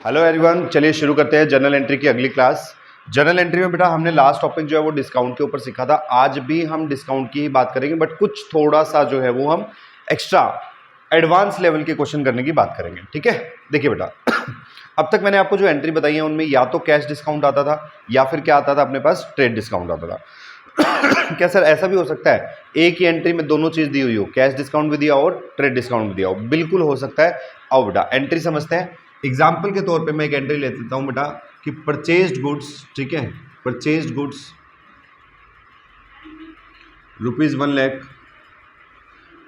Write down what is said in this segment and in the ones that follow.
Hello everyone, चलिए शुरू करते हैं जर्नल एंट्री की अगली क्लास। जर्नल एंट्री में बेटा हमने लास्ट टॉपिक जो है वो डिस्काउंट के ऊपर सीखा था। आज भी हम डिस्काउंट की ही बात करेंगे, बट कुछ थोड़ा सा जो है वो हम एक्स्ट्रा एडवांस लेवल के क्वेश्चन करने की बात करेंगे। ठीक है, देखिए बेटा अब तक मैंने आपको जो एंट्री बताई है उनमें या तो कैश डिस्काउंट आता था या फिर क्या आता था अपने पास, ट्रेड डिस्काउंट आता था। क्या सर ऐसा भी हो सकता है एक ही एंट्री में दोनों चीज दी हुई हो, कैश डिस्काउंट भी दिया और ट्रेड डिस्काउंट भी दिया हो? बिल्कुल हो सकता है। आओ बेटा एंट्री समझते हैं। एग्जाम्पल के तौर पे मैं एक एंट्री ले लेता हूं बेटा कि परचेज्ड गुड्स, ठीक है, परचेज्ड गुड्स ₹1,00,000,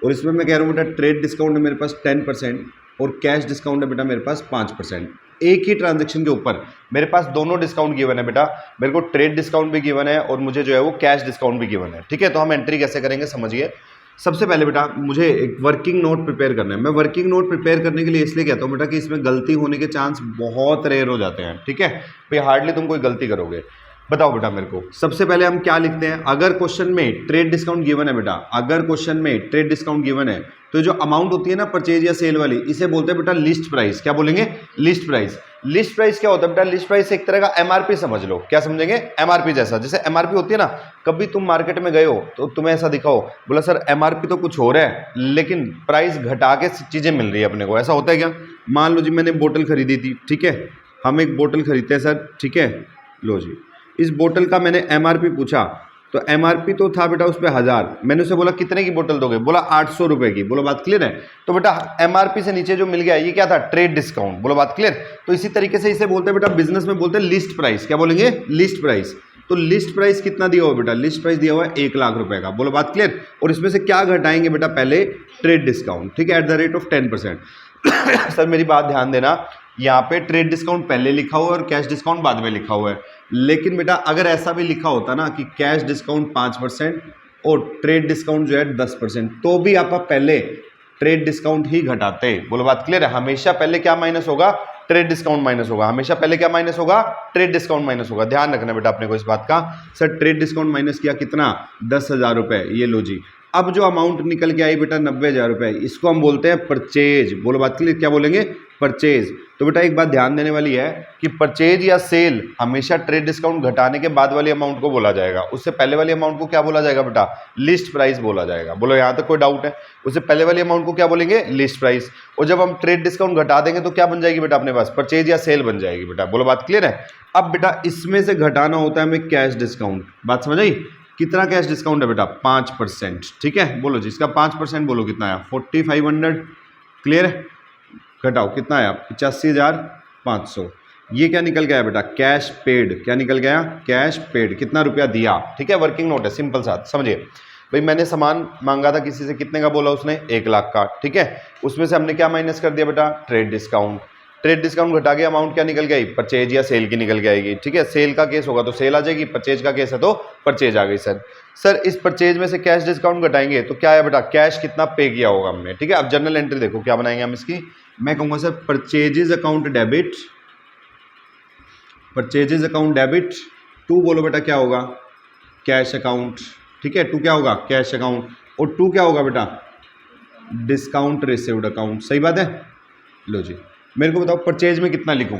और इसमें मैं कह रहा हूँ बेटा ट्रेड डिस्काउंट है मेरे पास 10% और कैश डिस्काउंट है बेटा मेरे पास 5%। एक ही ट्रांजैक्शन के ऊपर मेरे पास दोनों डिस्काउंट गिवन है बेटा, मेरे को ट्रेड डिस्काउंट भी गिवन है और मुझे जो है वो कैश डिस्काउंट भी गिवन है। ठीक है, तो हम एंट्री कैसे करेंगे समझिए। सबसे पहले बेटा मुझे एक वर्किंग नोट प्रिपेयर करना है। मैं वर्किंग नोट प्रिपेयर करने के लिए इसलिए कहता हूँ बेटा कि इसमें गलती होने के चांस बहुत रेयर हो जाते हैं। ठीक है भाई, हार्डली तुम कोई गलती करोगे। बताओ बेटा मेरे को, सबसे पहले हम क्या लिखते हैं? अगर क्वेश्चन में ट्रेड डिस्काउंट गिवन है बेटा, अगर क्वेश्चन में ट्रेड डिस्काउंट गिवन है तो जो अमाउंट होती है ना परचेज या सेल वाली, इसे बोलते हैं बेटा लिस्ट प्राइस। क्या बोलेंगे? List price. लिस्ट प्राइस क्या होता है बेटा? लिस्ट प्राइस एक तरह का एमआरपी समझ लो। क्या समझेंगे? एमआरपी जैसा। जैसे एमआरपी होती है ना, कभी तुम मार्केट में गए हो तो तुम्हें ऐसा दिखाओ, बोला सर एमआरपी तो कुछ हो रहा है लेकिन प्राइस घटा के चीजें मिल रही है अपने को, ऐसा होता है क्या? मान लो जी मैंने बोतल खरीदी थी, ठीक है, हम एक बोतल खरीदते हैं सर, ठीक है, लो जी इस बोतल का मैंने एमआरपी पूछा तो एमआरपी तो था बेटा उस पर 1000, मैंने उसे बोला कितने की बोतल दोगे, बोला 800 रुपए की। बोलो बात क्लियर है? तो बेटा एमआरपी से नीचे जो मिल गया ये क्या था? Trade discount. बोलो बात क्लियर? तो इसी तरीके से इसे बोलते हैं बेटा, बिजनेस में बोलते हैं लिस्ट प्राइस। क्या बोलेंगे? List price. तो लिस्ट प्राइस कितना दिया हुआ बेटा? लिस्ट प्राइस दिया हुआ है 1,00,000 रुपए का। बोलो बात क्लियर? और इसमें से क्या घटाएंगे बेटा? पहले ट्रेड डिस्काउंट, ठीक है, eight the rate of 10%। Sir मेरी बात ध्यान देना, यहाँ पे ट्रेड डिस्काउंट पहले लिखा हुआ है और कैश डिस्काउंट बाद में लिखा हुआ है। लेकिन बेटा अगर ऐसा भी लिखा होता ना कि कैश डिस्काउंट 5% और ट्रेड डिस्काउंट जो है 10%, तो भी आप पहले ट्रेड डिस्काउंट ही घटाते। बोलो बात क्लियर है? हमेशा पहले क्या माइनस होगा? ट्रेड डिस्काउंट माइनस होगा। हमेशा पहले क्या माइनस होगा? ट्रेड डिस्काउंट माइनस होगा। ध्यान रखना बेटा अपने को इस बात का। सर ट्रेड डिस्काउंट माइनस किया कितना? 10,000 रुपए। ये लो जी, अब जो अमाउंट निकल के आई बेटा 90,000 रुपए, इसको हम बोलते हैं परचेज। बोलो बात क्लियर? क्या बोलेंगे? परचेज। तो बेटा एक बात ध्यान देने वाली है कि परचेज या सेल हमेशा ट्रेड डिस्काउंट घटाने के बाद वाली अमाउंट को बोला जाएगा। उससे पहले वाली अमाउंट को क्या बोला जाएगा बेटा? लिस्ट प्राइस बोला जाएगा। बोलो यहाँ तक कोई डाउट है? उससे पहले वाली अमाउंट को क्या बोलेंगे? List price. और जब हम ट्रेड डिस्काउंट घटा देंगे तो क्या बन जाएगी बेटा अपने पास? परचेज या सेल बन जाएगी बेटा। बोलो बात क्लियर है? अब बेटा इसमें से घटाना होता है हमें कैश डिस्काउंट। बात समझ आई? कितना कैश डिस्काउंट है बेटा? 5%। ठीक है, बोलो जी इसका 5% बोलो कितना आया? 4500। क्लियर है? घटाओ कितना आया? 85,500। ये क्या निकल गया बेटा? Cash paid. क्या निकल गया? Cash paid. कितना रुपया दिया? ठीक है, वर्किंग नोट है, सिंपल सा समझिए। भाई मैंने सामान मांगा था किसी से, कितने का बोला उसने? 1,00,000 का। ठीक है, उसमें से हमने क्या माइनस कर दिया बेटा? Trade discount. ट्रेड डिस्काउंट घटा के अमाउंट क्या निकल गई? परचेज या सेल की निकल के आएगी। ठीक है, सेल का केस होगा तो सेल आ जाएगी, परचेज का केस है तो परचेज आ गई। सर इस परचेज में से कैश डिस्काउंट घटाएंगे तो क्या है बेटा? कैश कितना पे किया होगा हमने। ठीक है, अब जर्नल एंट्री देखो क्या बनाएंगे हम इसकी। मैं कहूंगा sir purchases account debit, purchases account debit to, बोलो बेटा क्या होगा? Cash account. ठीक है, टू क्या होगा? Cash account. और टू क्या होगा बेटा? Discount received account. सही बात है? लो जी मेरे को बताओ परचेज में कितना लिखूं?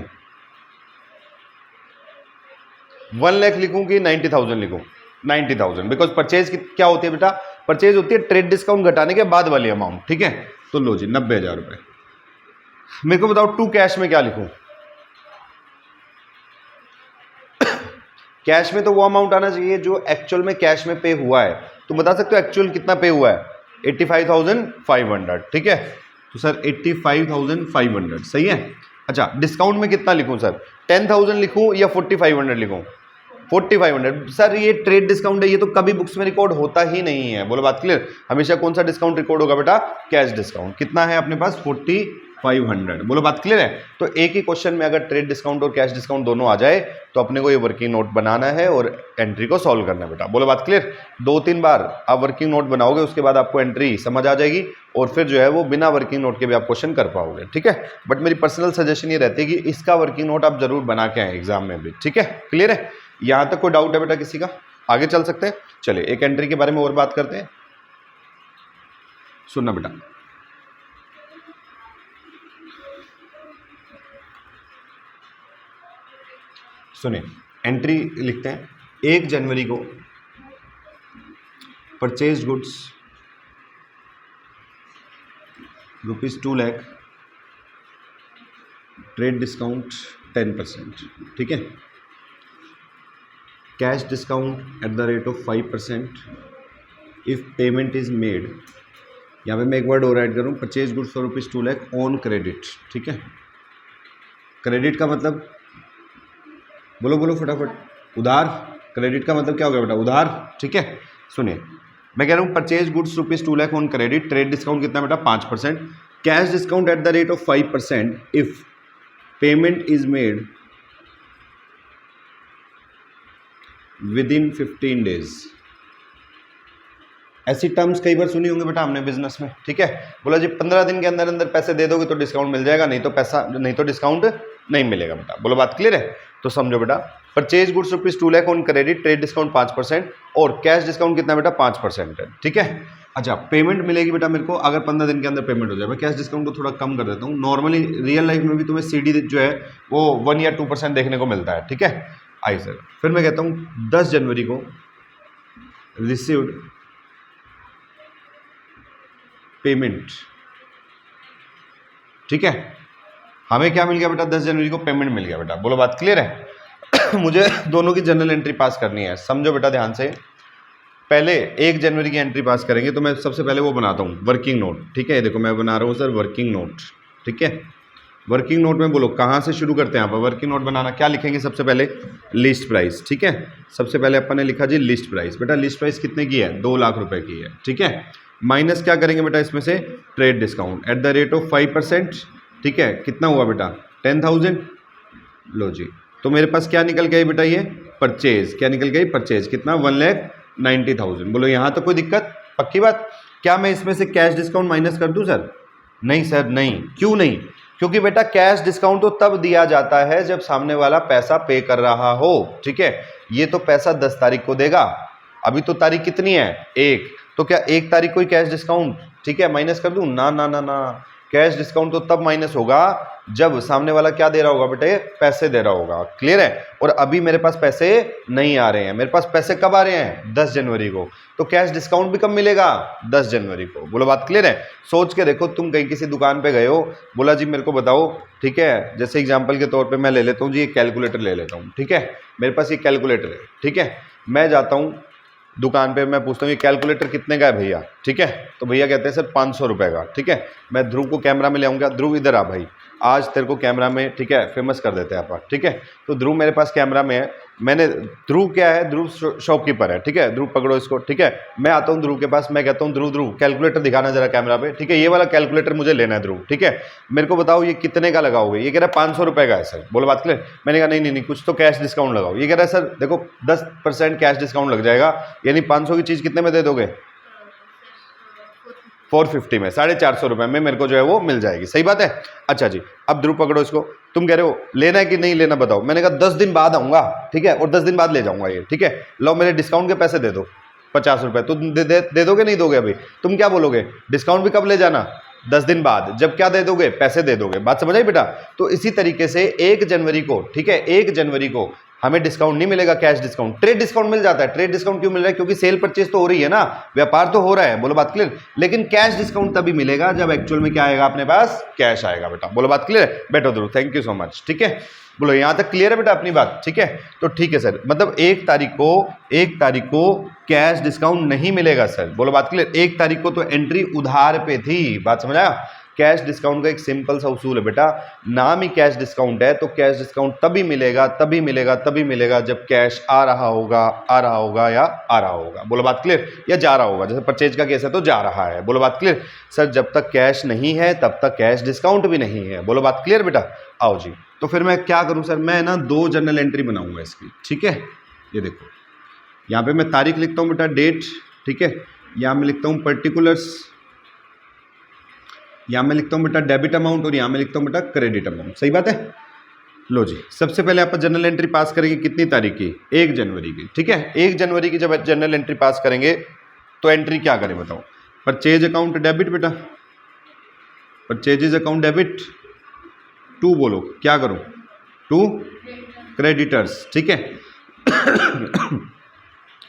1,00,000 लिखूं कि 90,000 लिखूं? 90,000, बिकॉज परचेज क्या होती है बेटा? परचेज होती है ट्रेड डिस्काउंट घटाने के बाद वाली अमाउंट। ठीक है, तो लो जी 90,000 रुपए। मेरे को बताओ टू कैश में क्या लिखूं? कैश में तो वो अमाउंट आना चाहिए जो एक्चुअल में कैश में पे हुआ है। तुम बता सकते हो एक्चुअल कितना पे हुआ है? 85,500। ठीक है, तो सर 85,500 सही है। अच्छा डिस्काउंट में कितना लिखूं सर? 10,000 लिखूं या 4,500 लिखूं? 4,500। सर ये ट्रेड डिस्काउंट है, ये तो कभी बुक्स में रिकॉर्ड होता ही नहीं है। बोलो बात क्लियर? हमेशा कौन सा डिस्काउंट रिकॉर्ड होगा बेटा? Cash discount. कितना है अपने पास? 4,500। बोलो बात क्लियर है? तो एक ही क्वेश्चन में अगर ट्रेड डिस्काउंट और कैश डिस्काउंट दोनों आ जाए तो अपने को ये वर्किंग नोट बनाना है और एंट्री को सॉल्व करना है बेटा। बोलो बात क्लियर? 2-3 बार आप वर्किंग नोट बनाओगे उसके बाद आपको एंट्री समझ आ जाएगी और फिर जो है वो बिना वर्किंग नोट के भी आप क्वेश्चन कर पाओगे। ठीक है, बट मेरी पर्सनल सजेशन ये रहती है कि इसका वर्किंग नोट आप जरूर बना के आए एग्जाम में भी। ठीक है, क्लियर है? यहां तक कोई डाउट है बेटा किसी का? आगे चल सकते हैं? चलिए एक एंट्री के बारे में और बात करते हैं। सुनना बेटा, सुनिए, एंट्री लिखते हैं 1 जनवरी को purchase goods ₹2 lakh, trade discount 10%, ठीक है। Cash discount at the rate of 5% if payment is made. यहाँ पे मैं एक वर्ड और ऐड करूँ, purchase goods for ₹2 lakh on credit, ठीक है। क्रेडिट का मतलब बोलो बोलो फटाफट, उधार। क्रेडिट का मतलब क्या हो गया बेटा, उधार, ठीक है। सुनिए, मैं कह रहा हूँ purchase goods ₹2 lakh on credit, trade discount कितना बेटा 5%, cash discount at the rate of 5% if payment is made with in 15 days. ऐसी टर्म्स कई बार सुनी होंगे बेटा हमने बिजनेस में, ठीक है। बोला जी 15 दिन के अंदर अंदर पैसे दे दोगे तो डिस्काउंट मिल जाएगा, नहीं तो डिस्काउंट नहीं मिलेगा बेटा। बोलो बात क्लियर है? तो समझो बेटा, purchase goods ₹2 lakh on credit, trade discount 5% और कैश डिस्काउंट कितना बेटा 5% है, ठीक है। अच्छा, पेमेंट मिलेगी बेटा मेरे को अगर 15 दिन के अंदर पेमेंट हो जाए। मैं कैश डिस्काउंट को थोड़ा कम कर देता हूँ। नॉर्मली रियल लाइफ में भी तुम्हें सीडी जो है वो 1 या 2% देखने को मिलता है, ठीक है। आई सर, फिर मैं कहता हूँ 10 जनवरी को रिसीव्ड पेमेंट, ठीक है। हमें क्या मिल गया बेटा 10 जनवरी को पेमेंट मिल गया बेटा। बोलो बात क्लियर है? मुझे दोनों की जनरल एंट्री पास करनी है, समझो बेटा ध्यान से। पहले 1 जनवरी की एंट्री पास करेंगे तो मैं सबसे पहले वो बनाता हूँ वर्किंग नोट, ठीक है। ये देखो मैं बना रहा हूँ सर वर्किंग नोट, ठीक है। वर्किंग नोट में बोलो कहाँ से शुरू करते हैं आप वर्किंग नोट बनाना। क्या लिखेंगे सबसे पहले, लिस्ट प्राइस, ठीक है। सबसे पहले अपन ने लिखा जी लिस्ट प्राइस। बेटा लिस्ट प्राइस कितने की है, 2 लाख रुपए की है, ठीक है। माइनस क्या करेंगे बेटा इसमें से, trade discount at the rate of 5%, ठीक है। कितना हुआ बेटा 10,000। लो जी, तो मेरे पास क्या निकल गया बेटा, ये परचेज। क्या निकल गई, परचेज कितना 1,90,000। बोलो यहाँ तो कोई दिक्कत, पक्की बात। क्या मैं इसमें से कैश डिस्काउंट माइनस कर दूं सर? नहीं सर, नहीं। क्यों नहीं? क्योंकि बेटा कैश डिस्काउंट तो तब दिया जाता है जब सामने वाला पैसा पे कर रहा हो, ठीक है। ये तो पैसा 10 तारीख को देगा, अभी तो तारीख कितनी है 1, तो क्या 1 तारीख को ही कैश डिस्काउंट, ठीक है, माइनस कर दूं? ना ना ना ना, कैश डिस्काउंट तो तब माइनस होगा जब सामने वाला क्या दे रहा होगा बेटे, पैसे दे रहा होगा। क्लियर है? और अभी मेरे पास पैसे नहीं आ रहे हैं। मेरे पास पैसे कब आ रहे हैं, 10 जनवरी को। तो कैश डिस्काउंट भी कब मिलेगा, 10 जनवरी को। बोलो बात क्लियर है? सोच के देखो, तुम कहीं किसी दुकान पे गए हो, बोला जी मेरे को बताओ, ठीक है। जैसे एग्जाम्पल के तौर पर मैं ले लेता हूँ जी, एक कैलकुलेटर ले लेता हूँ, ठीक है। मेरे पास ये कैलकुलेटर है, ठीक है। मैं जाता हूँ दुकान पे, मैं पूछता हूँ ये कैलकुलेटर कितने का है भैया, ठीक है। तो भैया कहते हैं सर 500 रुपये का, ठीक है। मैं ध्रुव को कैमरा में ले आऊँगा, ध्रुव इधर आ भाई, आज तेरे को कैमरा में, ठीक है, फेमस कर देते हैं आप, ठीक है। तो ध्रुव मेरे पास कैमरा में है, मैंने, ध्रुव क्या है, ध्रुव शॉपकीपर है, ठीक है। ध्रुव पकड़ो इसको, ठीक है। मैं आता हूँ ध्रुव के पास, मैं कहता हूँ ध्रुव कैलकुलेटर दिखाना जरा कैमरा पे, ठीक है। ये वाला कैलकुलेटर मुझे लेना है ध्रुव, ठीक है। मेरे को बताओ ये कितने का लगाओगे? ये कह रहा है 500 रुपये का है सर। बोलो बात क्लियर? मैंने कहा नहीं नहीं, कुछ तो कैश डिस्काउंट लगाओ। ये कह रहा है सर देखो 10% कैश डिस्काउंट लग जाएगा, यानी 500 की चीज़ कितने में दे दोगे, 450 में, 450 रुपये में मेरे को जो है वो मिल जाएगी। सही बात है? अच्छा जी, अब ध्रुव पकड़ो इसको, तुम कह रहे हो लेना है कि नहीं लेना बताओ। मैंने कहा 10 दिन बाद आऊँगा, ठीक है, और 10 दिन बाद ले जाऊँगा ये, ठीक है। लो मेरे डिस्काउंट के पैसे दे दो 50 रुपये। तो दे दोगे नहीं दोगे? अभी तुम क्या बोलोगे, डिस्काउंट भी कब ले जाना, 10 दिन बाद। जब क्या दे दोगे, पैसे दे दोगे। बात समझ आई बेटा? तो इसी तरीके से 1 जनवरी को, ठीक है, 1 जनवरी को हमें डिस्काउंट नहीं मिलेगा, कैश डिस्काउंट, ट्रेड डिस्काउंट मिल जाता है। ट्रेड डिस्काउंट क्यों मिल रहा है? क्योंकि सेल परचेज तो हो रही है ना, व्यापार तो हो रहा है। बोलो बात क्लियर? लेकिन कैश डिस्काउंट तभी मिलेगा जब एक्चुअल में क्या आएगा अपने पास, कैश आएगा बेटा। बोलो बात क्लियर है? बैठो ध्रुव, थैंक यू सो मच, ठीक है। बोलो यहाँ तक क्लियर है बेटा अपनी बात, ठीक है। तो ठीक है सर, मतलब 1 तारीख को कैश डिस्काउंट नहीं मिलेगा सर। बोलो बात क्लियर? 1 तारीख को तो एंट्री उधार पे थी, बात समझ आया? कैश डिस्काउंट का एक सिंपल सा उसूल है बेटा, नाम ही कैश डिस्काउंट है, तो कैश डिस्काउंट तभी मिलेगा जब कैश आ रहा होगा या आ रहा होगा। बोलो बात क्लियर? या जा रहा होगा, जैसे परचेज का केस है तो जा रहा है। बोलो बात क्लियर? सर जब तक कैश नहीं है तब तक कैश डिस्काउंट भी नहीं है। बोलो बात क्लियर बेटा? आओ जी, तो फिर मैं क्या करूं सर, मैं ना 2 जनरल एंट्री बनाऊंगा इसकी, ठीक है। ये देखो यहाँ पे मैं तारीख लिखता हूँ बेटा, डेट, ठीक है। यहाँ मैं लिखता हूँ पर्टिकुलर्स, यहाँ मैं लिखता हूँ बेटा डेबिट अमाउंट, और यहाँ मैं लिखता हूँ बेटा क्रेडिट अमाउंट। सही बात है? लो जी, सबसे पहले आप जनरल एंट्री पास करेंगे कितनी तारीख की, 1 जनवरी की, ठीक है। 1 जनवरी की जब जनरल एंट्री पास करेंगे तो एंट्री क्या करें बताओ, परचेज अकाउंट डेबिट बेटा, परचेजेज अकाउंट डेबिट, टू बोलो क्या करूँ, टू क्रेडिटर्स, ठीक है।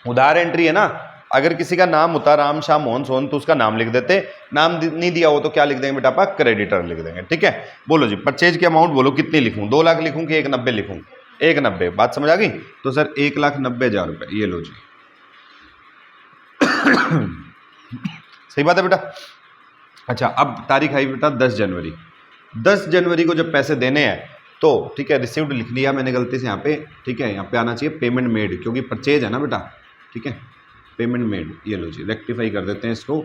उधार एंट्री है ना, अगर किसी का नाम होता राम श्याम मोहन सोहन तो उसका नाम लिख देते, नाम नहीं दिया हो तो क्या लिख देंगे बेटा आप, क्रेडिटर लिख देंगे, ठीक है। बोलो जी परचेज की अमाउंट बोलो कितनी लिखूं, 2 लाख लिखूं कि 190 लिखूं? 190, बात समझ आ गई? तो सर 1,90,000 रुपए, ये लो जी। सही बात है बेटा। अच्छा अब तारीख आई बेटा 10 जनवरी। 10 जनवरी को जब पैसे देने हैं तो ठीक है, रिसीव्ड लिख लिया मैंने गलती से यहाँ पे, ठीक है। यहाँ पे आना चाहिए पेमेंट मेड, क्योंकि परचेज है ना बेटा, ठीक है। पेमेंट मेड, ये लो जी, रेक्टिफाई कर देते हैं इसको,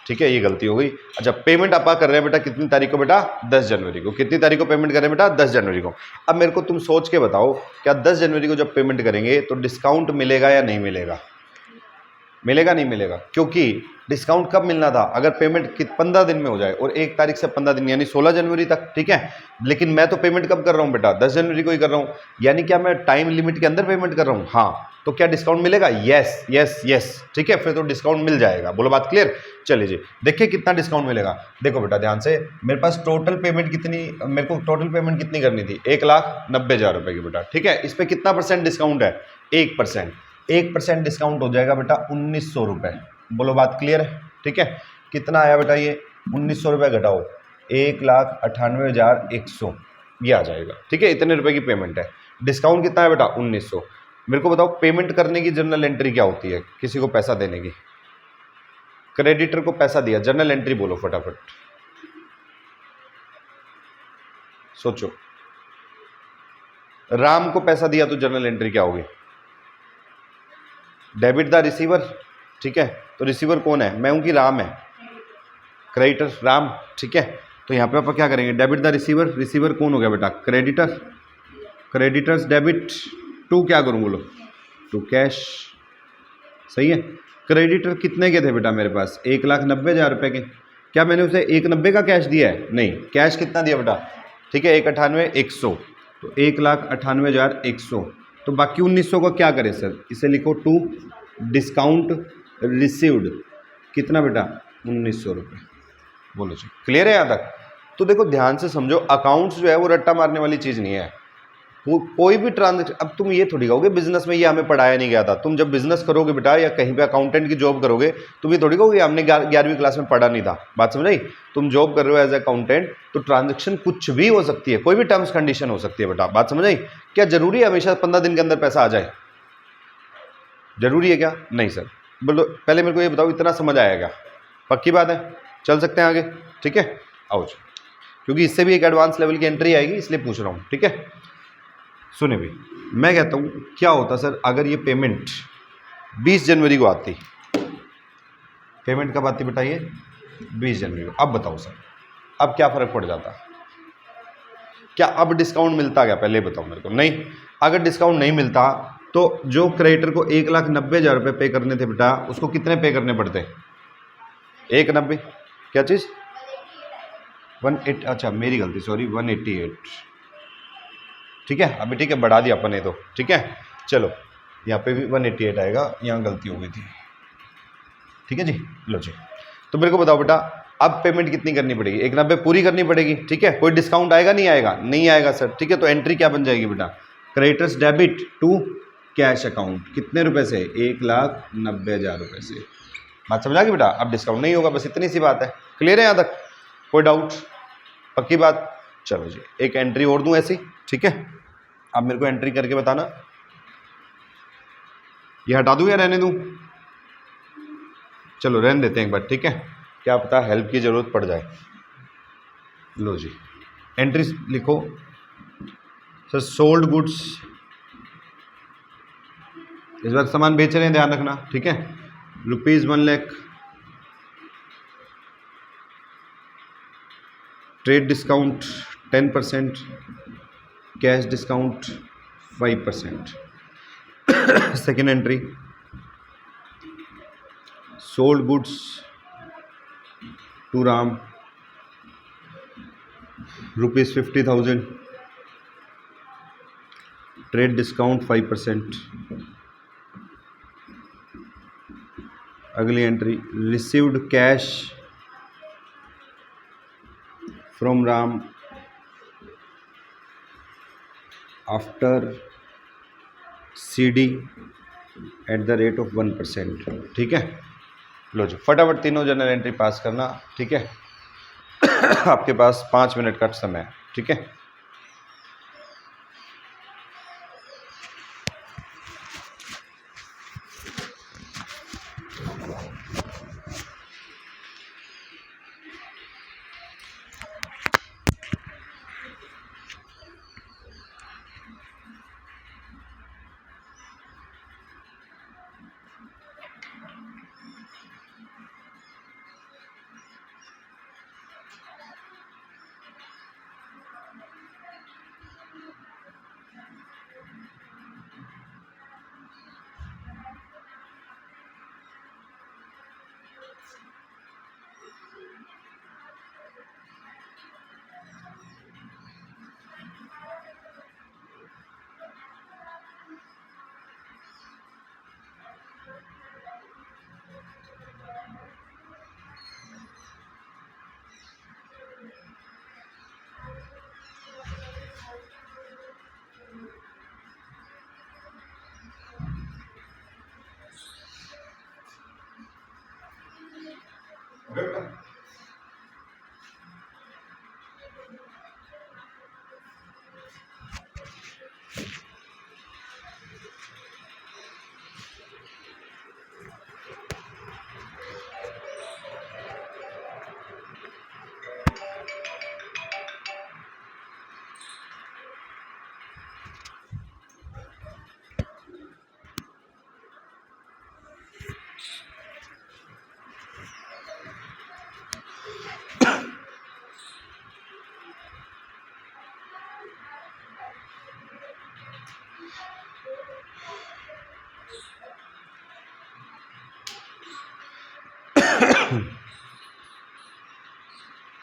ठीक है, ये गलती हो गई। अच्छा पेमेंट आप कर रहे हैं बेटा कितनी तारीख को बेटा, 10 जनवरी को। कितनी तारीख को पेमेंट करें बेटा, 10 जनवरी को। अब मेरे को तुम सोच के बताओ, क्या 10 जनवरी को जब पेमेंट करेंगे तो डिस्काउंट मिलेगा या नहीं मिलेगा? मिलेगा नहीं मिलेगा? क्योंकि डिस्काउंट कब मिलना था, अगर पेमेंट 15 दिन में हो जाए, और 1 तारीख से 15 दिन यानी 16 जनवरी तक, ठीक है। लेकिन मैं तो पेमेंट कब कर रहा हूँ बेटा, 10 जनवरी को ही कर रहा हूँ, यानी क्या मैं टाइम लिमिट के अंदर पेमेंट कर रहा हूँ? हाँ, तो क्या डिस्काउंट मिलेगा? यस यस यस, ठीक है, फिर तो डिस्काउंट मिल जाएगा। बोलो बात क्लियर। चलिए जी देखिए कितना डिस्काउंट मिलेगा। देखो बेटा ध्यान से, मेरे पास टोटल पेमेंट कितनी, मेरे को टोटल पेमेंट कितनी करनी थी, 1,90,000 रुपए की बेटा, ठीक है। इस पर कितना परसेंट डिस्काउंट है, 1%। 1% डिस्काउंट हो जाएगा बेटा 1,900 रुपये। बोलो बात क्लियर है, ठीक है। कितना आया बेटा ये, 1,900 रुपये घटाओ 1,98,100, ये आ जाएगा, ठीक है। इतने रुपए की पेमेंट है, डिस्काउंट कितना है बेटा 1,900। मेरे को बताओ पेमेंट करने की जर्नल एंट्री क्या होती है, किसी को पैसा देने की, क्रेडिटर को पैसा दिया, जर्नल एंट्री बोलो फटाफट, सोचो। राम को पैसा दिया तो जर्नल एंट्री क्या होगी, डेबिट द रिसीवर, ठीक है। तो रिसीवर कौन है, मैं हूं कि राम है, क्रेडिटर राम, ठीक है। तो यहाँ पे आप क्या करेंगे, डेबिट द रिसीवर, रिसीवर कौन हो गया बेटा, क्रेडिटर, क्रेडिटर्स डेबिट टू क्या करूँ बोलो, टू कैश, सही है। क्रेडिटर कितने के थे बेटा मेरे पास, 1,90,000 रुपये के। क्या मैंने उसे 1,90,000 का कैश दिया है, नहीं, कैश कितना दिया बेटा, ठीक है 1,98,100, तो 1,98,100। तो बाकी 1,900 का क्या करें सर, इसे लिखो टू डिस्काउंट रिसीव्ड, कितना बेटा 1,900 रुपये। बोलो जी क्लियर है यहाँ तक। तो देखो ध्यान से समझो, अकाउंट्स जो है वो रट्टा मारने वाली चीज़ नहीं है। कोई भी ट्रांजेक्शन, अब तुम ये थोड़ी कहोगे बिजनेस में ये हमें पढ़ाया नहीं गया था। तुम जब बिजनेस करोगे बेटा या कहीं पे अकाउंटेंट की जॉब करोगे, तुम ये थोड़ी कहोगे हमने 11वीं क्लास में पढ़ा नहीं था। बात समझ आई। तुम जॉब कर रहे हो एज अकाउंटेंट, तो ट्रांजेक्शन कुछ भी हो सकती है, कोई भी टर्म्स कंडीशन हो सकती है बेटा। बात समझ आई। क्या जरूरी है हमेशा 15 दिन के अंदर पैसा आ जाए, जरूरी है क्या? नहीं सर। बोलो पहले मेरे को ये बताओ, इतना समझ आएगा, पक्की बात है, चल सकते हैं आगे, ठीक है। आओ जी, क्योंकि इससे भी एक एडवांस लेवल की एंट्री आएगी इसलिए पूछ रहा हूँ, ठीक है। सुने भाई, मैं कहता हूँ क्या होता सर अगर ये पेमेंट 20 जनवरी को आती, पेमेंट कब आती बेटा ये 20 जनवरी को। अब बताओ सर, अब क्या फ़र्क पड़ जाता, क्या अब डिस्काउंट मिलता क्या, पहले बताओ मेरे को। नहीं, अगर डिस्काउंट नहीं मिलता तो जो क्रेडिटर को 1,90,000 रुपये पे करने थे बेटा, उसको कितने पे करने पड़ते, 1,90,000, क्या चीज़ 180, अच्छा मेरी गलती, सॉरी 188, ठीक है। अभी ठीक है, बढ़ा दिया अपन ने तो, ठीक है। चलो यहाँ पे भी 188 आएगा, यहाँ गलती हो गई थी, ठीक है जी। लो जी, तो मेरे को बताओ बेटा अब पेमेंट कितनी करनी पड़ेगी, 1,90,000 पूरी करनी पड़ेगी, ठीक है। कोई डिस्काउंट आएगा नहीं आएगा, नहीं आएगा सर, ठीक है। तो एंट्री क्या बन जाएगी बेटा, creditors debit to cash account, कितने रुपए से, 1,90,000 रुपये से। बात समझ आ गई बेटा। अब डिस्काउंट नहीं होगा, बस इतनी सी बात है। क्लियर है यहाँ तक, कोई डाउट, पक्की बात। चलो जी, एक एंट्री और दूं ऐसी, ठीक है। अब मेरे को एंट्री करके बताना, ये हटा दूं या रहने दूं, चलो रहने देते हैं एक बार, ठीक है, क्या पता हेल्प की जरूरत पड़ जाए। लो जी, एंट्री लिखो सर, सोल्ड गुड्स, इस बार सामान बेच रहे हैं, ध्यान रखना, ठीक है। ₹1 lakh, trade discount 10%, cash discount 5%। Second entry, sold goods to Ram ₹50,000, trade discount 5%। अगली entry, received cash from Ram after CD at the rate of 1%। ठीक है, लो जी फटाफट तीनों जनरल एंट्री पास करना। ठीक है आपके पास 5 मिनट का समय है। ठीक है,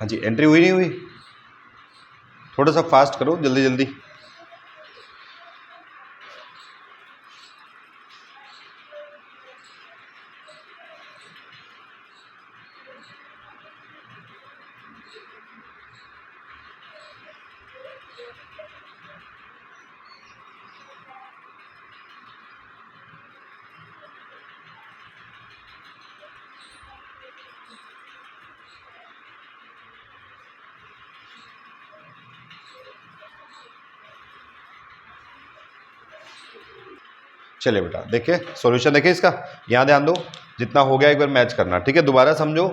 हाँ जी एंट्री हुई नहीं हुई? थोड़ा सा फास्ट करो, जल्दी जल्दी। चलिए बेटा देखिए सॉल्यूशन देखिए इसका, यहाँ ध्यान दो, जितना हो गया एक बार मैच करना। ठीक है, दोबारा समझो,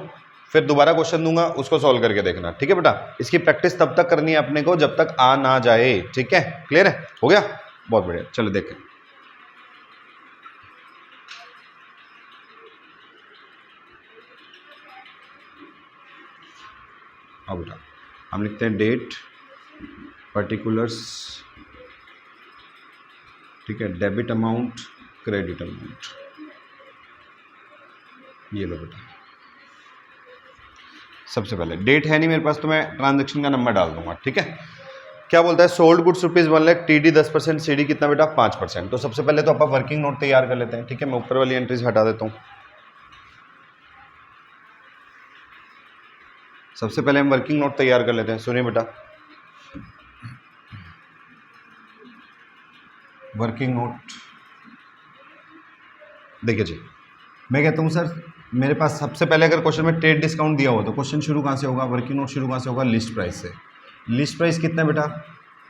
फिर दोबारा क्वेश्चन दूंगा उसको सॉल्व करके देखना। ठीक है बेटा, इसकी प्रैक्टिस तब तक करनी है अपने को जब तक आ ना जाए। ठीक है, क्लियर है? हो गया, बहुत बढ़िया। चलो देखें, अब बेटा हम लिखते हैं डेट पर्टिकुलर्स। ठीक है, डेबिट अमाउंट क्रेडिट अमाउंट, ये लो बेटा। सबसे पहले डेट है नहीं मेरे पास तो मैं ट्रांजैक्शन का नंबर डाल दूंगा। ठीक है, क्या बोलता है? Sold goods rupees 1 lakh, TD 10%, CD कितना बेटा? 5%। तो सबसे पहले तो आप वर्किंग नोट तैयार कर लेते हैं। ठीक है, मैं ऊपर वाली एंट्रीज हटा देता हूँ। सबसे पहले हम वर्किंग नोट तैयार कर लेते हैं। सुनिए बेटा, वर्किंग नोट देखिए जी, मैं कहता हूँ सर मेरे पास सबसे पहले अगर क्वेश्चन में ट्रेड डिस्काउंट दिया हो तो क्वेश्चन शुरू कहाँ से होगा? वर्किंग नोट शुरू कहाँ से होगा? लिस्ट प्राइस से। लिस्ट प्राइस कितना बेटा?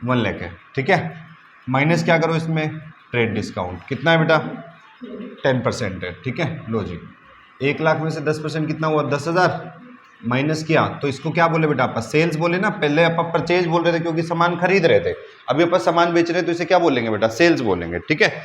1 लाख है। ठीक है, माइनस क्या करो इसमें? ट्रेड डिस्काउंट कितना है बेटा? 10% है। ठीक है, लो जी, 1 लाख में से 10% कितना हुआ? 10,000 माइनस किया तो इसको क्या बोले बेटा? आप सेल्स बोले ना, पहले आप परचेज बोल रहे थे क्योंकि सामान खरीद रहे थे, अभी आप सामान बेच रहे हैं तो इसे क्या बोलेंगे बेटा? सेल्स बोलेंगे। ठीक है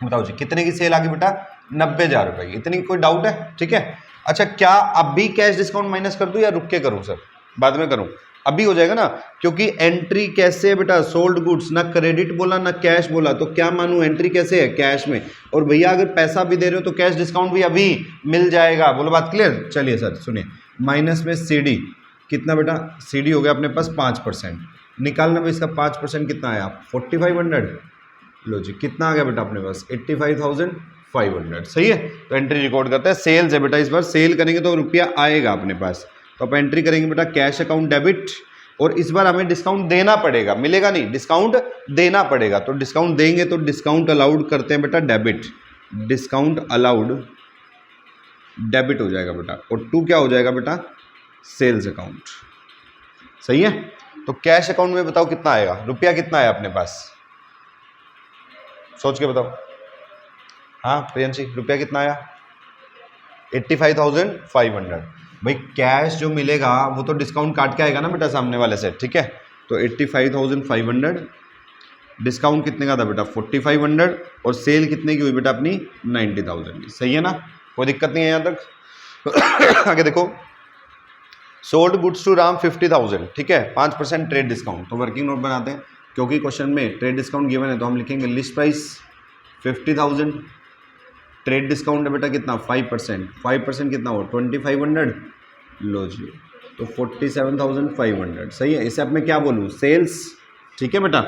बताओ जी कितने की सेल आ गई बेटा? 90,000 रुपए की। इतनी कोई डाउट है? ठीक है, अच्छा क्या अभी कैश डिस्काउंट माइनस कर दूं या रुक के करूं सर? बाद में करूं? अभी हो जाएगा ना, क्योंकि एंट्री कैसे है बेटा? सोल्ड गुड्स, ना क्रेडिट बोला ना कैश बोला, तो क्या मानूं? एंट्री कैसे है? कैश में। और भैया अगर पैसा भी दे रहे हो तो कैश डिस्काउंट भी अभी मिल जाएगा। बोलो बात क्लियर? चलिए सर सुनिए, माइनस में CD कितना बेटा? CD हो गया अपने पास 5%। निकालना भाई इसका 5% कितना आया? 4500। लो जी, कितना आ गया बेटा अपने पास? 85,500। सही है, तो एंट्री रिकॉर्ड करते हैं। सेल्स है बेटा, इस बार सेल करेंगे तो रुपया आएगा अपने पास। तो आप एंट्री करेंगे बेटा कैश अकाउंट डेबिट, और इस बार हमें डिस्काउंट देना पड़ेगा, मिलेगा नहीं, डिस्काउंट देना पड़ेगा। तो डिस्काउंट देंगे तो डिस्काउंट अलाउड करते हैं बेटा डेबिट, डिस्काउंट अलाउड डेबिट हो जाएगा बेटा। और 2 क्या हो जाएगा बेटा, सेल्स अकाउंट। सही है। तो कैश अकाउंट में बताओ कितना आएगा, रुपया कितना है अपने पास, सोच के बताओ। हाँ प्रियंशी, रुपया कितना आया, 85,500। भाई कैश जो मिलेगा वो तो डिस्काउंट काट के आएगा ना बेटा सामने वाले से, ठीक है। तो 85,500 डिस्काउंट कितने का था बेटा 4,500, और सेल कितने की हुई बेटा अपनी 90,000 की। सही है ना, कोई दिक्कत नहीं है यहाँ तक। आगे देखो, सोल्ड गुड्स टू राम 50,000, ठीक है, 5% ट्रेड डिस्काउंट। तो वर्किंग नोट बनाते हैं, क्योंकि क्वेश्चन में ट्रेड डिस्काउंट गिवन है तो हम लिखेंगे लिस्ट प्राइस 50,000, ट्रेड डिस्काउंट है बेटा कितना 5%, 5% कितना हो 2,500, लो जी तो 47,500। सही है। इसे अब मैं क्या बोलूँ, सेल्स, ठीक है बेटा।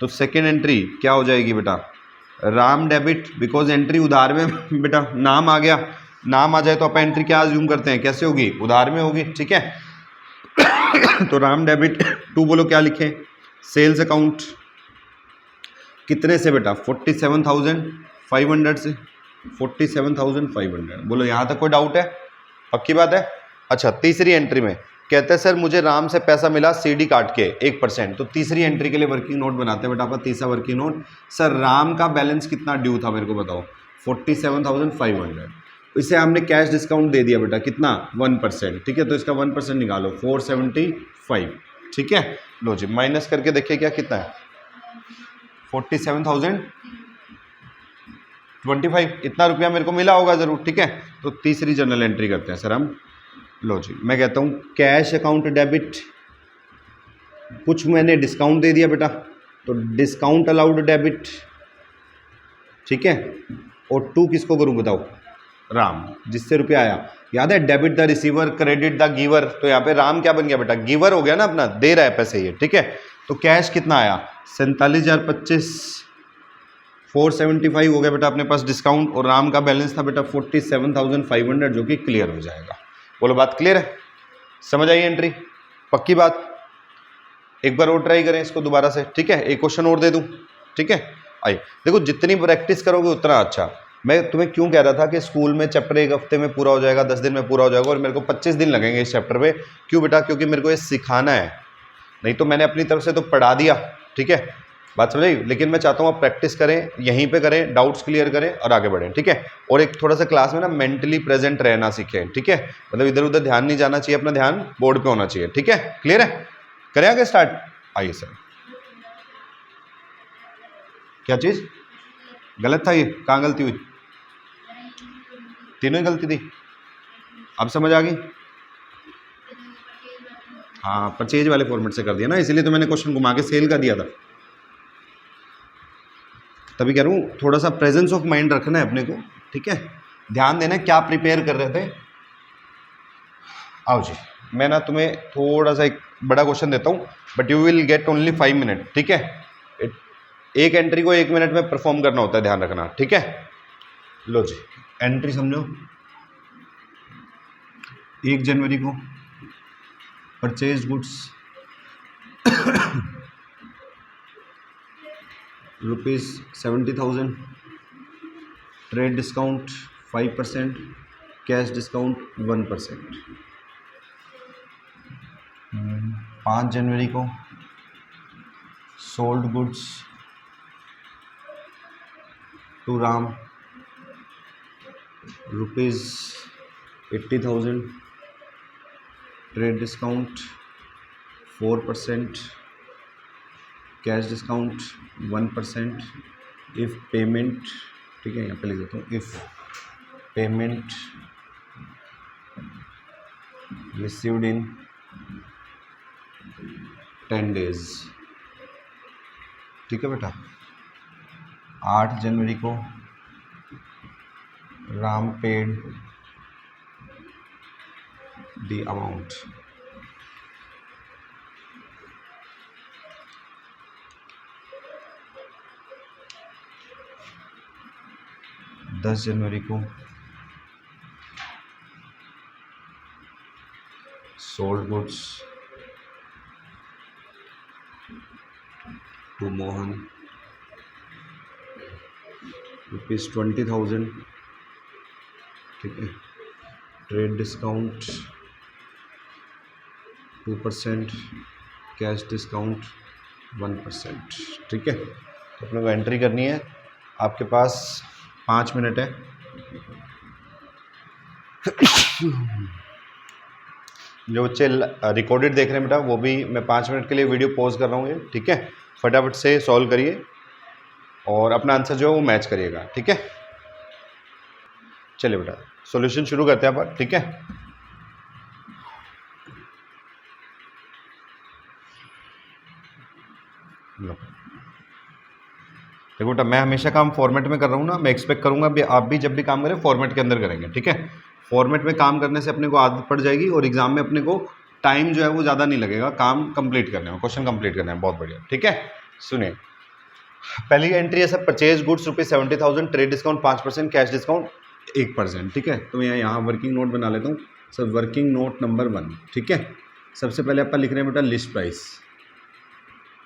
तो सेकेंड एंट्री क्या हो जाएगी बेटा, राम डेबिट, बिकॉज एंट्री उधार में बेटा नाम आ गया, नाम आ जाए तो आप एंट्री क्या अज्यूम करते हैं, कैसे होगी, उधार में होगी, ठीक है। तो राम डेबिट 2 बोलो क्या लिखें, सेल्स अकाउंट कितने से बेटा 47,500 से, 47,500 बोलो। यहाँ तक कोई डाउट है, पक्की बात है। अच्छा तीसरी एंट्री में कहते हैं सर मुझे राम से पैसा मिला सीडी काट के 1%, तो तीसरी एंट्री के लिए वर्किंग नोट बनाते हैं बेटा अपन। तीसरा वर्किंग नोट, सर राम का बैलेंस कितना ड्यू था मेरे को बताओ 47,500, इसे हमने कैश डिस्काउंट दे दिया बेटा कितना 1%, ठीक है। तो इसका 1% निकालो 475, ठीक है। लो जी माइनस करके देखिए क्या कितना है 47,025, इतना रुपया मेरे को मिला होगा जरूर, ठीक है। तो तीसरी जर्नल एंट्री करते हैं सर हम। लो जी मैं कहता हूँ कैश अकाउंट डेबिट, कुछ मैंने डिस्काउंट दे दिया बेटा तो डिस्काउंट अलाउड डेबिट, ठीक है। और 2 किसको करूँ बताओ, राम, जिससे रुपया आया। याद है debit the receiver credit the giver, तो यहाँ पे राम क्या बन गया बेटा, गिवर हो गया ना, अपना दे रहा है पैसे ये, ठीक है। तो कैश कितना आया 47,025, 475 हो गया बेटा अपने पास डिस्काउंट, और राम का बैलेंस था बेटा 47,500 जो कि क्लियर हो जाएगा। बोलो बात क्लियर है, समझ आई एंट्री, पक्की बात। एक बार और ट्राई करें इसको दोबारा से, ठीक है। एक क्वेश्चन और दे दूं, ठीक है। आइए देखो, जितनी प्रैक्टिस करोगे उतना अच्छा। मैं तुम्हें क्यों कह रहा था कि स्कूल में चैप्टर 1 हफ्ते में पूरा हो जाएगा, 10 दिन में पूरा हो जाएगा, और मेरे को 25 दिन लगेंगे इस चैप्टर पे। क्यों बेटा, क्योंकि मेरे को ये सिखाना है, नहीं तो मैंने अपनी तरफ से तो पढ़ा दिया, ठीक है, बात समझ आई। लेकिन मैं चाहता हूँ आप प्रैक्टिस करें, यहीं पे करें, डाउट्स क्लियर करें और आगे बढ़ें, ठीक है। और एक थोड़ा सा क्लास में ना मेंटली प्रेजेंट रहना सीखें, ठीक है। मतलब इधर उधर ध्यान नहीं जाना चाहिए, अपना ध्यान बोर्ड पे होना चाहिए, ठीक है। क्लियर है, करें आगे स्टार्ट। आइए सर, क्या चीज गलत था, ये कहाँ गलती हुई, तीनों ही गलती थी, अब समझ आ गई। हाँ परचेज वाले फॉर्मेट से कर दिया ना, इसीलिए तो मैंने क्वेश्चन घुमा के सेल का दिया था। तभी कह रहा हूँ थोड़ा सा प्रेजेंस ऑफ माइंड रखना है अपने को, ठीक है। ध्यान देना क्या प्रिपेयर कर रहे थे। आओ जी, मैं ना तुम्हें थोड़ा सा एक बड़ा क्वेश्चन देता हूँ, but you will get only 5 minute, ठीक है। एक एंट्री को 1 मिनट में परफॉर्म करना होता है, ध्यान रखना, ठीक है। लो जी एंट्री समझो, 1 जनवरी को purchase goods ₹70,000, trade discount 5%, cash discount 1%। 5 जनवरी को sold goods to Ram ₹80,000, trade discount 4%, cash discount 1%। If payment, ठीक है, यहाँ पे लिख देता हूँ, if payment received in 10 days, ठीक है बेटा। 8 जनवरी को राम पेड द अमाउंट। दस जनवरी को सोल्ड गुड्स टू मोहन ₹20,000, ठीक है। ट्रेड डिस्काउंट 2%, कैश डिस्काउंट 1%, ठीक है। तो अपने को एंट्री करनी है। आपके पास 5 मिनट है। जो बच्चे रिकॉर्डेड देख रहे हैं बेटा, वो भी मैं 5 मिनट के लिए वीडियो पॉज कर रहा हूँ ये, ठीक है। फटाफट से सॉल्व करिए और अपना आंसर जो है वो मैच करिएगा, ठीक है। चलिए बेटा सॉल्यूशन शुरू करते हैं आप, ठीक है। देखो बेटा, मैं हमेशा काम फॉर्मेट में कर रहा हूँ ना, मैं एक्सपेक्ट करूँगा आप भी जब भी काम करें फॉर्मेट के अंदर करेंगे, ठीक है। फॉर्मेट में काम करने से अपने को आदत पड़ जाएगी और एग्जाम में अपने को टाइम जो है वो ज़्यादा नहीं लगेगा काम कंप्लीट करने में, क्वेश्चन कंप्लीट करने में। बहुत बढ़िया, ठीक है। सुनिए, पहली एंट्री है sir, purchase goods ₹70,000, trade discount 5%, cash discount 1%, ठीक है। तो मैं यहाँ वर्किंग नोट बना लेता हूँ सर। वर्किंग नोट नंबर 1, ठीक है। सबसे पहले आप लिख रहे हैं बेटा लिस्ट प्राइस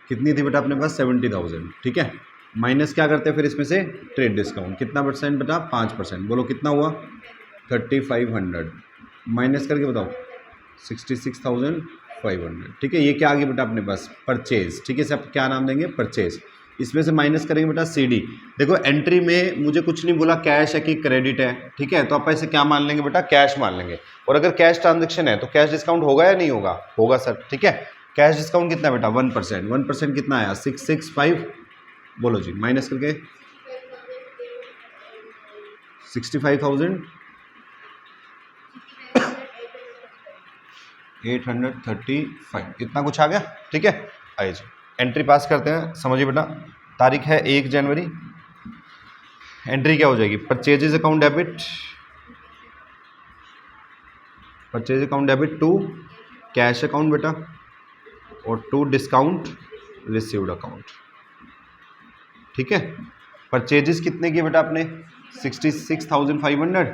कितनी थी बेटा अपने पास, 70,000, ठीक है। माइनस क्या करते हैं फिर इसमें से, ट्रेड डिस्काउंट कितना परसेंट बेटा, 5%। बोलो कितना हुआ, 3500 माइनस करके बताओ 66,500, ठीक है। ये क्या आ गया बेटा अपने पास, परचेज, ठीक है। इसे आप क्या नाम देंगे, परचेज। इसमें से माइनस करेंगे बेटा सीडी। देखो एंट्री में मुझे कुछ नहीं बोला कैश है कि क्रेडिट है, ठीक है। तो आप ऐसे क्या मान लेंगे बेटा, कैश मान लेंगे। और अगर कैश ट्रांजेक्शन है तो कैश डिस्काउंट होगा या नहीं होगा, होगा सर, ठीक है। कैश डिस्काउंट कितना बेटा, 1%। 1% कितना आया, 665, बोलो जी माइनस करके 65,835, इतना कुछ आ गया, ठीक है। आइए जी एंट्री पास करते हैं। समझिए बेटा, तारीख है 1 जनवरी। एंट्री क्या हो जाएगी, purchases account debit, purchase account debit to cash account बेटा, और टू डिस्काउंट रिसीव्ड अकाउंट, ठीक है। परचेजेस कितने की बेटा आपने, 66,500।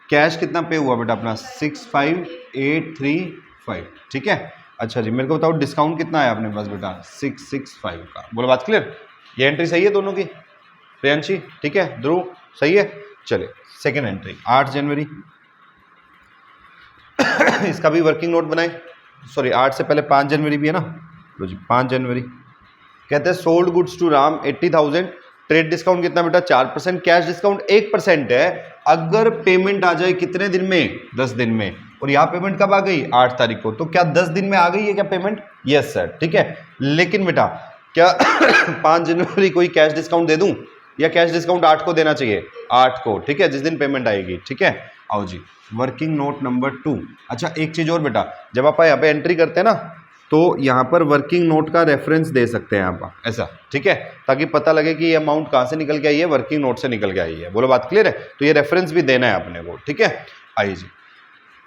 कैश कितना पे हुआ बेटा अपना, 65,835, ठीक है। अच्छा जी मेरे को बताओ डिस्काउंट कितना आया अपने पास बेटा, 665 का। बोलो बात क्लियर, ये एंट्री सही है दोनों की, प्रियांशी, ठीक है, ध्रुव सही है। चलिए सेकेंड एंट्री 8 जनवरी। इसका भी वर्किंग नोट बनाए, सॉरी 8 से पहले 5 जनवरी भी है ना। लो जी 5 जनवरी कहते हैं sold goods to Ram 80,000, trade discount कितना बेटा, 4%, कैश डिस्काउंट 1% है। अगर पेमेंट आ जाए कितने दिन में, 10 दिन में। और यहाँ पेमेंट कब आ गई, 8 तारीख को। तो क्या 10 दिन में आ गई है क्या पेमेंट, यस सर, ठीक है। लेकिन बेटा क्या 5 जनवरी को ही कैश डिस्काउंट दे दूं, या कैश डिस्काउंट 8 को देना चाहिए, 8 को, ठीक है, जिस दिन पेमेंट आएगी, ठीक है। आओ जी वर्किंग नोट नंबर 2। अच्छा एक चीज और बेटा, जब आप यहाँ पे एंट्री करते हैं ना तो यहाँ पर वर्किंग नोट का रेफरेंस दे सकते हैं आप ऐसा, ठीक है, ताकि पता लगे कि ये अमाउंट कहाँ से निकल के आई है, वर्किंग नोट से निकल के आई है। बोलो बात क्लियर है। तो ये रेफरेंस भी देना है अपने को, ठीक है। आइए जी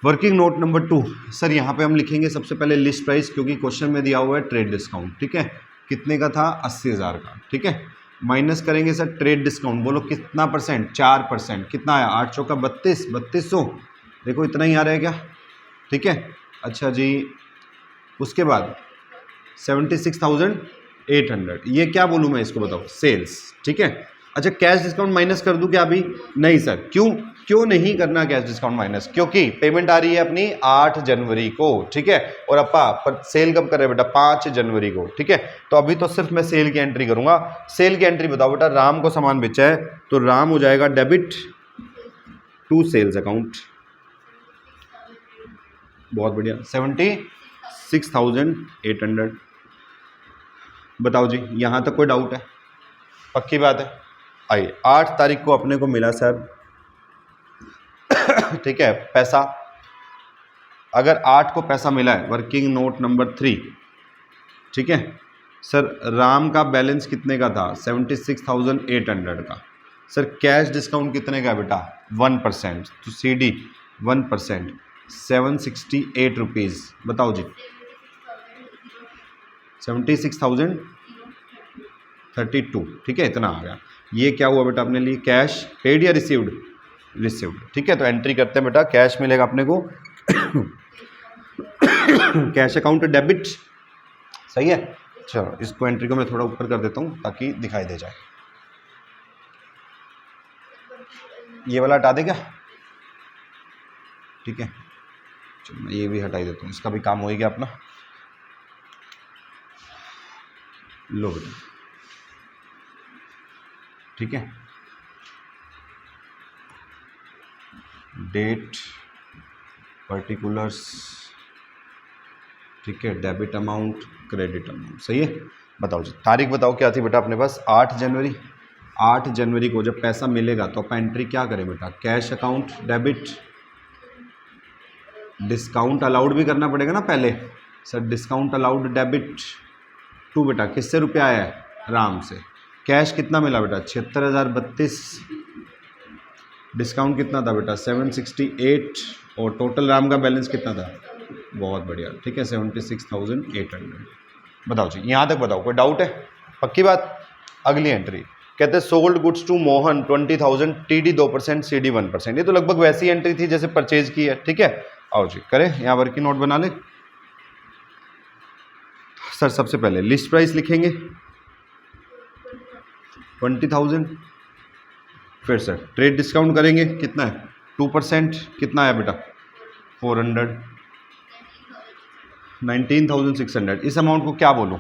वर्किंग नोट नंबर 2 सर, यहाँ पे हम लिखेंगे सबसे पहले लिस्ट प्राइस, क्योंकि क्वेश्चन में दिया हुआ है ट्रेड डिस्काउंट, ठीक है। कितने का था, 80,000 का, ठीक है। माइनस करेंगे सर ट्रेड डिस्काउंट, बोलो कितना परसेंट, 4%। कितना आया, 8 चौका 32, 3200, देखो इतना ही आ रहा है क्या, ठीक है। अच्छा जी उसके बाद 76,800, ये क्या बोलूँ मैं इसको बताओ, सेल्स, ठीक है। अच्छा कैश डिस्काउंट माइनस कर दूं क्या अभी, नहीं सर, क्यों नहीं करना कैश डिस्काउंट माइनस, क्योंकि पेमेंट आ रही है अपनी 8 जनवरी को, ठीक है। और अपा पर सेल कब कर रहे हैं बेटा, 5 जनवरी को, ठीक है। तो अभी तो सिर्फ मैं सेल की एंट्री करूंगा। सेल की एंट्री बताओ बेटा, राम को सामान बेचा है तो राम हो जाएगा डेबिट टू सेल्स अकाउंट, बहुत बढ़िया, 76,800। बताओ जी यहाँ तक कोई डाउट है, पक्की बात है। आइए 8 तारीख को अपने को मिला सर ठीक है पैसा। अगर 8 को पैसा मिला है, वर्किंग नोट नंबर 3, ठीक है सर। राम का बैलेंस कितने का था, 76,800 का। सर कैश डिस्काउंट कितने का बेटा, 1%, तो CD 1%, 768 रुपीज़। बताओ जी 76,032, ठीक है, इतना आ गया। ये क्या हुआ बेटा अपने लिए, कैश पेड या रिसीव्ड, रिसीव्ड, ठीक है। तो एंट्री करते हैं बेटा, कैश मिलेगा अपने को कैश अकाउंट डेबिट, सही है। चलो इसको एंट्री को मैं थोड़ा ऊपर कर देता हूँ ताकि दिखाई दे जाए। ये वाला हटा दे क्या? ठीक है, चलो मैं ये भी हटा ही देता हूँ, इसका भी काम हो ही गया अपना। लो बेटा, ठीक है, डेट, पर्टिकुलर्स, ठीक है, डेबिट अमाउंट, क्रेडिट अमाउंट, सही है। बताओ जी, तारीख बताओ क्या थी बेटा अपने पास? 8 जनवरी। 8 जनवरी को जब पैसा मिलेगा तो अपन एंट्री क्या करें बेटा? Cash account debit. Discount allowed भी करना पड़ेगा ना पहले sir, discount allowed debit to बेटा किससे रुपया आया है? राम से। कैश कितना मिला बेटा? 76,032। डिस्काउंट कितना था बेटा? 768। और टोटल राम का बैलेंस कितना था? बहुत बढ़िया, ठीक है, 76,800। बताओ जी, यहाँ तक बताओ, कोई डाउट है? पक्की बात। अगली एंट्री कहते हैं sold goods to Mohan 20,000, TD 2%, CD 1%। ये तो लगभग वैसी एंट्री थी जैसे परचेज की है, ठीक है। आओ जी करें, यहाँ वर्किंग नोट बना ले सर। सबसे पहले लिस्ट प्राइस लिखेंगे 20,000। फिर सर ट्रेड डिस्काउंट करेंगे, कितना है? 2%। कितना आया बेटा? 400। 19,600। इस अमाउंट को क्या बोलूँ?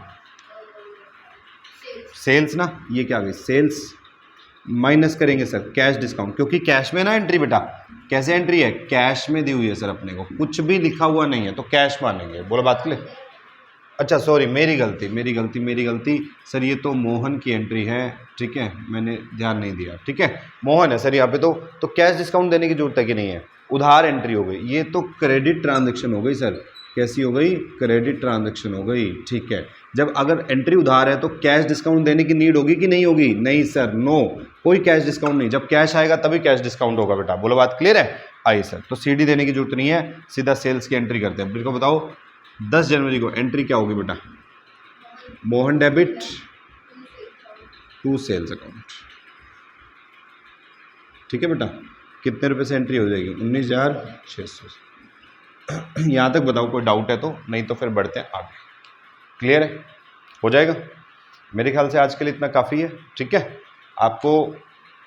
सेल्स ना, ये क्या आ गई? सेल्स। माइनस करेंगे सर कैश डिस्काउंट, क्योंकि कैश में ना एंट्री बेटा, कैसे एंट्री है? कैश में दी हुई है सर, अपने को कुछ भी लिखा हुआ नहीं है तो कैश मानेंगे। बोलो बात के लिए। अच्छा सॉरी, मेरी गलती सर, ये तो मोहन की एंट्री है, ठीक है, मैंने ध्यान नहीं दिया, ठीक है, मोहन है सर यहाँ पे। तो कैश डिस्काउंट देने की जरूरत है कि नहीं है? उधार एंट्री हो गई, ये तो क्रेडिट ट्रांजैक्शन हो गई सर। कैसी हो गई? क्रेडिट ट्रांजैक्शन हो गई, ठीक है। जब अगर एंट्री उधार है तो कैश डिस्काउंट देने की नीड होगी कि नहीं होगी? नहीं सर, नो, कोई कैश डिस्काउंट नहीं। जब कैश आएगा तभी कैश डिस्काउंट होगा बेटा। बोलो बात क्लियर है? आइए सर, तो सीडी देने की जरूरत नहीं है, सीधा सेल्स की एंट्री करते हैं। बिल्कुल बताओ 10 जनवरी को एंट्री क्या होगी बेटा? Mohan debit to sales account, ठीक है बेटा। कितने रुपए से एंट्री हो जाएगी? 19,600। यहाँ तक बताओ, कोई डाउट है तो? नहीं तो फिर बढ़ते हैं आगे। क्लियर है? हो जाएगा मेरे ख्याल से। आज के लिए इतना काफ़ी है, ठीक है। आपको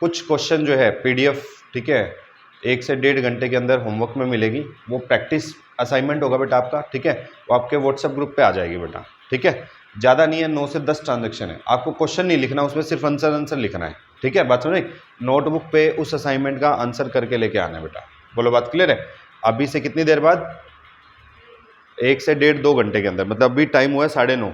कुछ क्वेश्चन जो है पीडीएफ, ठीक है, 1 से 1.5 घंटे के अंदर होमवर्क में मिलेगी। वो प्रैक्टिस असाइनमेंट होगा बेटा आपका, ठीक है। वो आपके व्हाट्सएप ग्रुप पे आ जाएगी बेटा, ठीक है। ज़्यादा नहीं है, 9 से 10 ट्रांजेक्शन है। आपको क्वेश्चन नहीं लिखना, उसमें सिर्फ आंसर लिखना है, ठीक है। बात समझे? नोटबुक पे उस असाइनमेंट का आंसर करके लेके आना है बेटा। बोलो बात क्लियर है? अभी से कितनी देर बाद? 1 से 1.5-2 घंटे के अंदर, मतलब अभी टाइम हुआ है 9:30,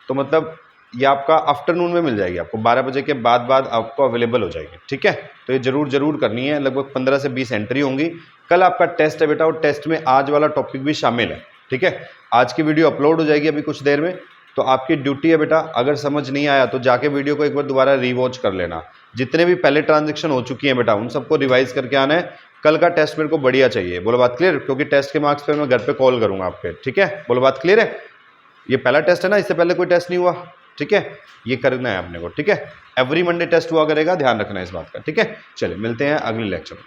तो मतलब ये आपका आफ्टरनून में मिल जाएगी आपको, 12 बजे के बाद आपको अवेलेबल हो जाएगी, ठीक है। तो ये जरूर करनी है। लगभग 15 से 20 एंट्री होंगी। कल आपका टेस्ट है बेटा, और टेस्ट में आज वाला टॉपिक भी शामिल है, ठीक है। आज की वीडियो अपलोड हो जाएगी अभी कुछ देर में। तो आपकी ड्यूटी है बेटा, अगर समझ नहीं आया तो जाके वीडियो को एक बार दोबारा रीवॉच कर लेना। जितने भी पहले ट्रांजेक्शन हो चुकी हैं बेटा, उन सबको रिवाइज करके आना है। कल का टेस्ट मेरे को बढ़िया चाहिए। बोलो बात क्लियर? क्योंकि टेस्ट के मार्क्स पे मैं घर पे कॉल करूंगा आपके, ठीक है। बोलो बात क्लियर है? ये पहला टेस्ट है ना, इससे पहले कोई टेस्ट नहीं हुआ, ठीक है। ये करना है अपने को, ठीक है। एवरी मंडे टेस्ट हुआ करेगा, ध्यान रखना है इस बात का, ठीक है। चलिए मिलते हैं अगले लेक्चर में।